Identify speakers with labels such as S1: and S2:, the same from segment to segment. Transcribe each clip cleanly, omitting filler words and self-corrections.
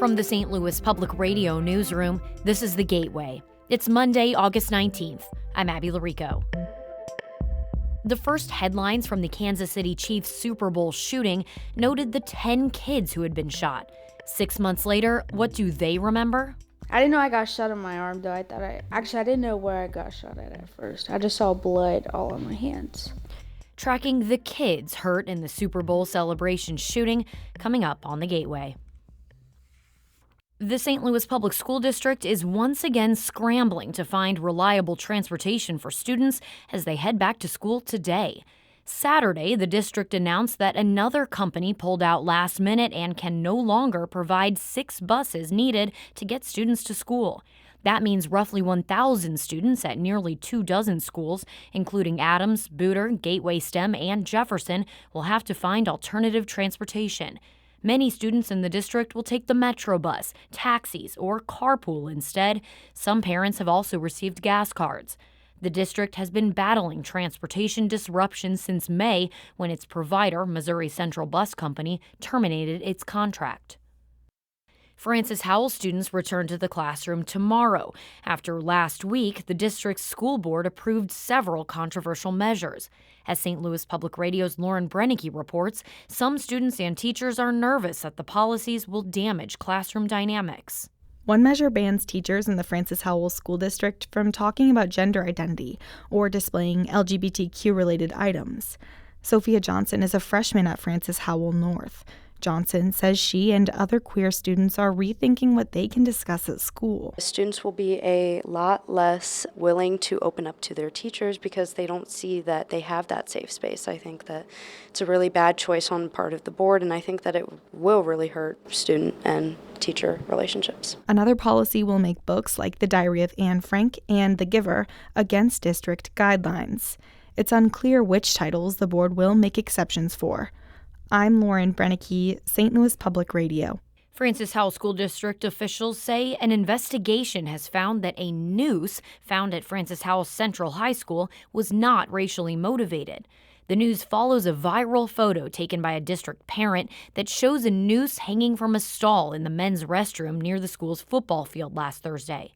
S1: From the St. Louis Public Radio newsroom, this is The Gateway. It's Monday, August 19th. I'm Abby Larico. The first headlines from the Kansas City Chiefs Super Bowl shooting noted the 10 kids who had been shot. 6 months later, what do they remember?
S2: I didn't know I got shot in my arm, though. I didn't know where I got shot at first. I just saw blood all on my hands.
S1: Tracking the kids hurt in the Super Bowl celebration shooting, coming up on The Gateway. The St. Louis Public School District is once again scrambling to find reliable transportation for students as they head back to school today. Saturday, the district announced that another company pulled out last minute and can no longer provide 6 buses needed to get students to school. That means roughly 1,000 students at nearly 24 schools, including Adams, Booter, Gateway STEM, and Jefferson, will have to find alternative transportation. Many students in the district will take the Metro bus, taxis, or carpool instead. Some parents have also received gas cards. The district has been battling transportation disruption since May when its provider, Missouri Central Bus Company, terminated its contract. Francis Howell students return to the classroom tomorrow. After last week, the district's school board approved several controversial measures. As St. Louis Public Radio's Lauren Brennicke reports, some students and teachers are nervous that the policies will damage classroom dynamics.
S3: One measure bans teachers in the Francis Howell School District from talking about gender identity or displaying LGBTQ-related items. Sophia Johnson is a freshman at Francis Howell North. Johnson says she and other queer students are rethinking what they can discuss at school.
S4: Students will be a lot less willing to open up to their teachers because they don't see that they have that safe space. I think that it's a really bad choice on part of the board, and I think that it will really hurt student and teacher relationships.
S3: Another policy will make books like The Diary of Anne Frank and The Giver against district guidelines. It's unclear which titles the board will make exceptions for. I'm Lauren Brennicke, St. Louis Public Radio.
S1: Francis Howell School District officials say an investigation has found that a noose found at Francis Howell Central High School was not racially motivated. The news follows a viral photo taken by a district parent that shows a noose hanging from a stall in the men's restroom near the school's football field last Thursday.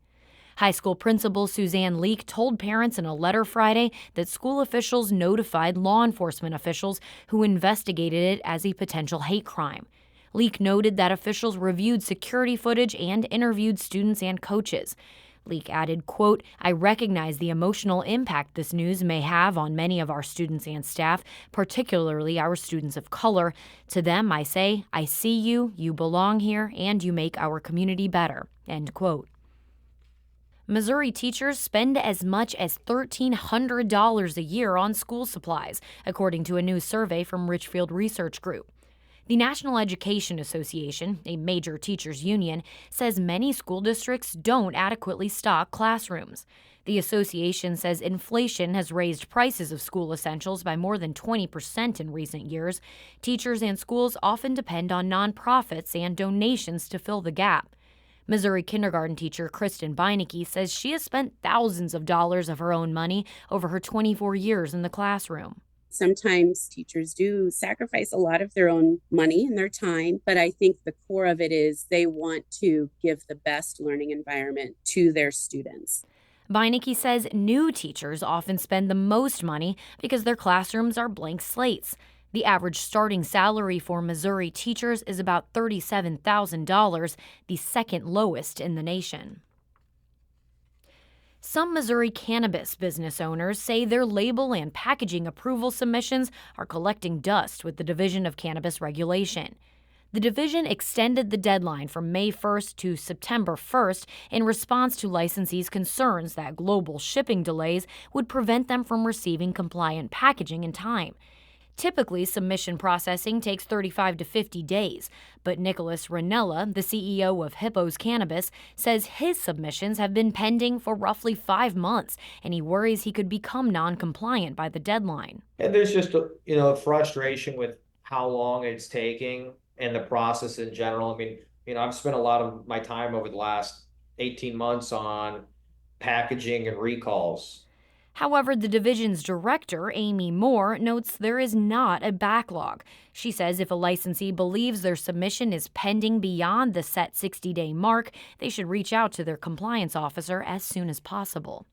S1: High school principal Suzanne Leak told parents in a letter Friday that school officials notified law enforcement officials who investigated it as a potential hate crime. Leak noted that officials reviewed security footage and interviewed students and coaches. Leak added, quote, "I recognize the emotional impact this news may have on many of our students and staff, particularly our students of color. To them, I say, I see you, you belong here, and you make our community better," end quote. Missouri teachers spend as much as $1,300 a year on school supplies, according to a new survey from Richfield Research Group. The National Education Association, a major teachers union, says many school districts don't adequately stock classrooms. The association says inflation has raised prices of school essentials by more than 20% in recent years. Teachers and schools often depend on nonprofits and donations to fill the gap. Missouri kindergarten teacher Kristen Beinecke says she has spent thousands of dollars of her own money over her 24 years in the classroom.
S5: Sometimes teachers do sacrifice a lot of their own money and their time, but I think the core of it is they want to give the best learning environment to their students.
S1: Beinecke says new teachers often spend the most money because their classrooms are blank slates. The average starting salary for Missouri teachers is about $37,000, the second lowest in the nation. Some Missouri cannabis business owners say their label and packaging approval submissions are collecting dust with the Division of Cannabis Regulation. The division extended the deadline from May 1st to September 1st in response to licensees' concerns that global shipping delays would prevent them from receiving compliant packaging in time. Typically, submission processing takes 35 to 50 days, but Nicholas Ranella, the CEO of Hippos Cannabis, says his submissions have been pending for roughly 5 months, and he worries he could become non-compliant by the deadline.
S6: And there's just a frustration with how long it's taking and the process in general. I mean, I've spent a lot of my time over the last 18 months on packaging and recalls.
S1: However, the division's director, Amy Moore, notes there is not a backlog. She says if a licensee believes their submission is pending beyond the set 60-day mark, they should reach out to their compliance officer as soon as possible.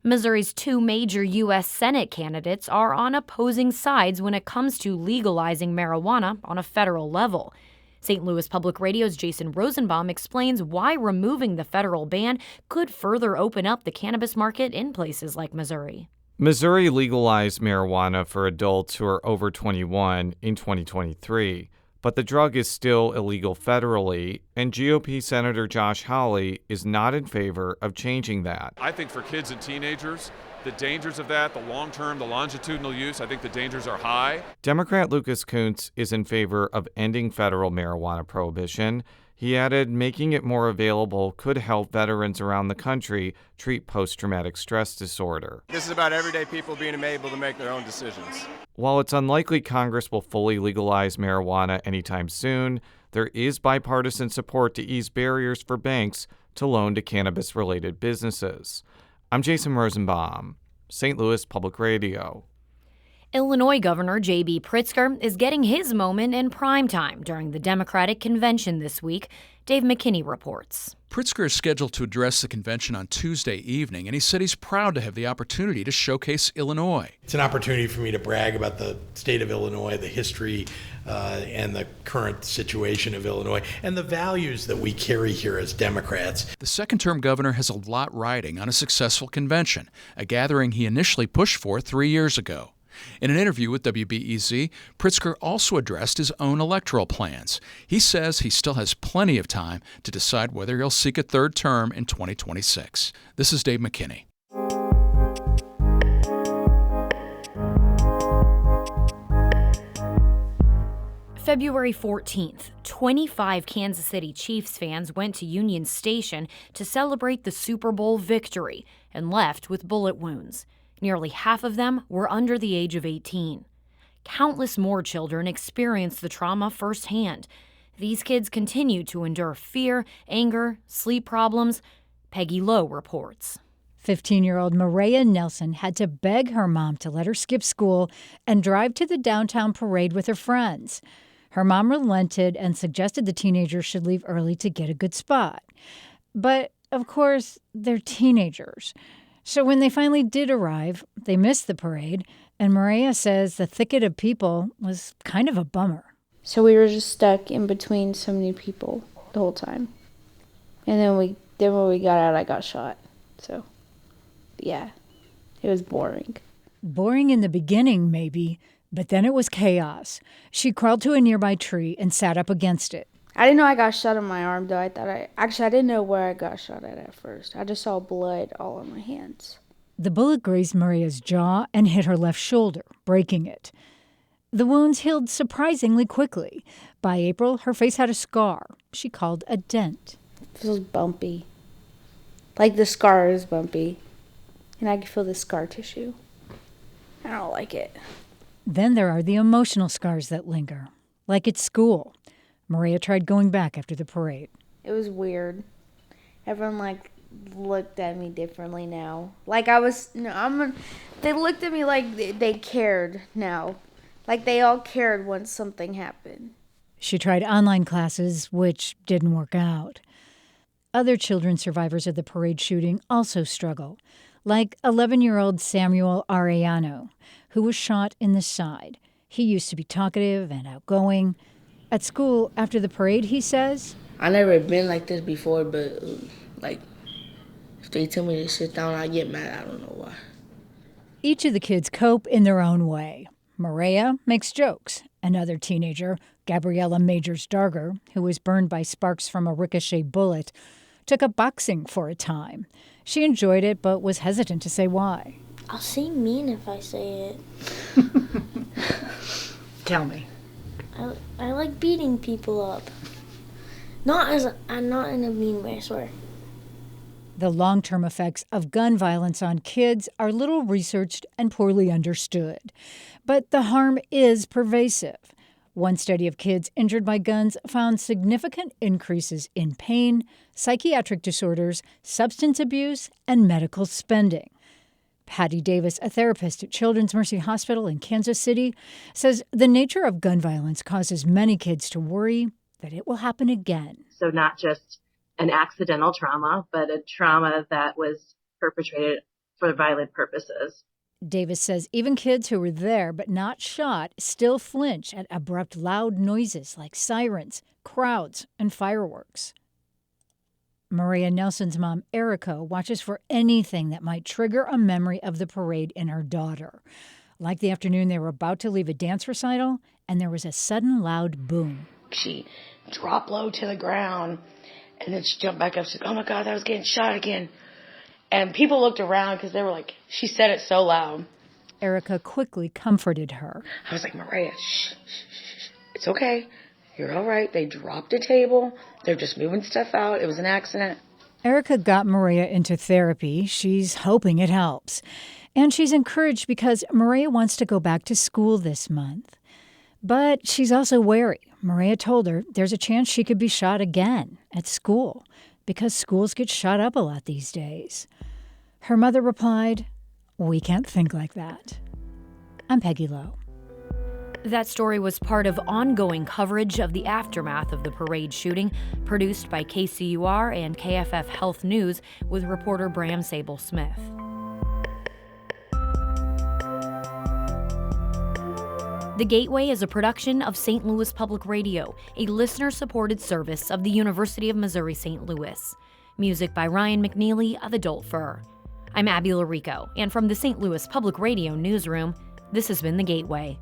S1: Missouri's two major U.S. Senate candidates are on opposing sides when it comes to legalizing marijuana on a federal level. St. Louis Public Radio's Jason Rosenbaum explains why removing the federal ban could further open up the cannabis market in places like Missouri.
S7: Missouri legalized marijuana for adults who are over 21 in 2023, but the drug is still illegal federally, and GOP Senator Josh Hawley is not in favor of changing that.
S8: I think for kids and teenagers, the dangers of that, the long-term, the longitudinal use, I think the dangers are high.
S7: Democrat Lucas Kuntz is in favor of ending federal marijuana prohibition. He added making it more available could help veterans around the country treat post-traumatic stress disorder.
S9: This is about everyday people being able to make their own decisions.
S7: While it's unlikely Congress will fully legalize marijuana anytime soon, there is bipartisan support to ease barriers for banks to loan to cannabis-related businesses. I'm Jason Rosenbaum, St. Louis Public Radio.
S1: Illinois Governor J.B. Pritzker is getting his moment in primetime during the Democratic convention this week. Dave McKinney reports.
S10: Pritzker is scheduled to address the convention on Tuesday evening, and he said he's proud to have the opportunity to showcase Illinois.
S11: It's an opportunity for me to brag about the state of Illinois, the history and the current situation of Illinois, and the values that we carry here as Democrats.
S10: The second-term governor has a lot riding on a successful convention, a gathering he initially pushed for 3 years ago. In an interview with WBEZ, Pritzker also addressed his own electoral plans. He says he still has plenty of time to decide whether he'll seek a third term in 2026. This is Dave McKinney.
S1: February 14th, 25 Kansas City Chiefs fans went to Union Station to celebrate the Super Bowl victory and left with bullet wounds. Nearly half of them were under the age of 18. Countless more children experienced the trauma firsthand. These kids continue to endure fear, anger, sleep problems. Peggy Lowe reports.
S12: 15-year-old Maria Nelson had to beg her mom to let her skip school and drive to the downtown parade with her friends. Her mom relented and suggested the teenagers should leave early to get a good spot. But, of course, they're teenagers. So when they finally did arrive, they missed the parade, and Maria says the thicket of people was kind of a bummer.
S2: So we were just stuck in between so many people the whole time. And then when we got out, I got shot. So, yeah, it was boring.
S12: Boring in the beginning, maybe, but then it was chaos. She crawled to a nearby tree and sat up against it.
S2: I didn't know I got shot in my arm, though. I didn't know where I got shot at first. I just saw blood all on my hands.
S12: The bullet grazed Maria's jaw and hit her left shoulder, breaking it. The wounds healed surprisingly quickly. By April, her face had a scar she called a dent.
S2: It feels bumpy. Like the scar is bumpy. And I can feel the scar tissue. I don't like it.
S12: Then there are the emotional scars that linger, like at school. Maria tried going back after the parade.
S2: It was weird. Everyone, looked at me differently now. They looked at me like they cared now. Like they all cared once something happened.
S12: She tried online classes, which didn't work out. Other children survivors of the parade shooting also struggle, like 11-year-old Samuel Arellano, who was shot in the side. He used to be talkative and outgoing. At school, after the parade, he says,
S13: I never been like this before, but, if they tell me to sit down, I get mad. I don't know why.
S12: Each of the kids cope in their own way. Maria makes jokes. Another teenager, Gabriella Majors-Darger, who was burned by sparks from a ricochet bullet, took up boxing for a time. She enjoyed it, but was hesitant to say why.
S14: I'll seem mean if I say it.
S12: Tell me.
S14: I like beating people up. Not in a mean way, I swear.
S12: The long-term effects of gun violence on kids are little researched and poorly understood. But the harm is pervasive. One study of kids injured by guns found significant increases in pain, psychiatric disorders, substance abuse, and medical spending. Patty Davis, a therapist at Children's Mercy Hospital in Kansas City, says the nature of gun violence causes many kids to worry that it will happen again.
S15: So not just an accidental trauma, but a trauma that was perpetrated for violent purposes.
S12: Davis says even kids who were there but not shot still flinch at abrupt loud noises like sirens, crowds, and fireworks. Maria Nelson's mom, Erica, watches for anything that might trigger a memory of the parade in her daughter. Like the afternoon they were about to leave a dance recital, and there was a sudden loud boom.
S13: She dropped low to the ground, and then she jumped back up. She said, "Oh my God, I was getting shot again." And people looked around because they were like, she said it so loud.
S12: Erica quickly comforted her.
S13: I was like, "Maria, shh, shh, shh. It's okay. You're all right. They dropped a table. They're just moving stuff out. It was an accident."
S12: Erica got Maria into therapy. She's hoping it helps. And she's encouraged because Maria wants to go back to school this month. But she's also wary. Maria told her there's a chance she could be shot again at school because schools get shot up a lot these days. Her mother replied, "We can't think like that." I'm Peggy Lowe.
S1: That story was part of ongoing coverage of the aftermath of the parade shooting, produced by KCUR and KFF Health News with reporter Bram Sable-Smith. The Gateway is a production of St. Louis Public Radio, a listener-supported service of the University of Missouri-St. Louis. Music by Ryan McNeely of Adult Fur. I'm Abby Larico, and from the St. Louis Public Radio newsroom, this has been The Gateway.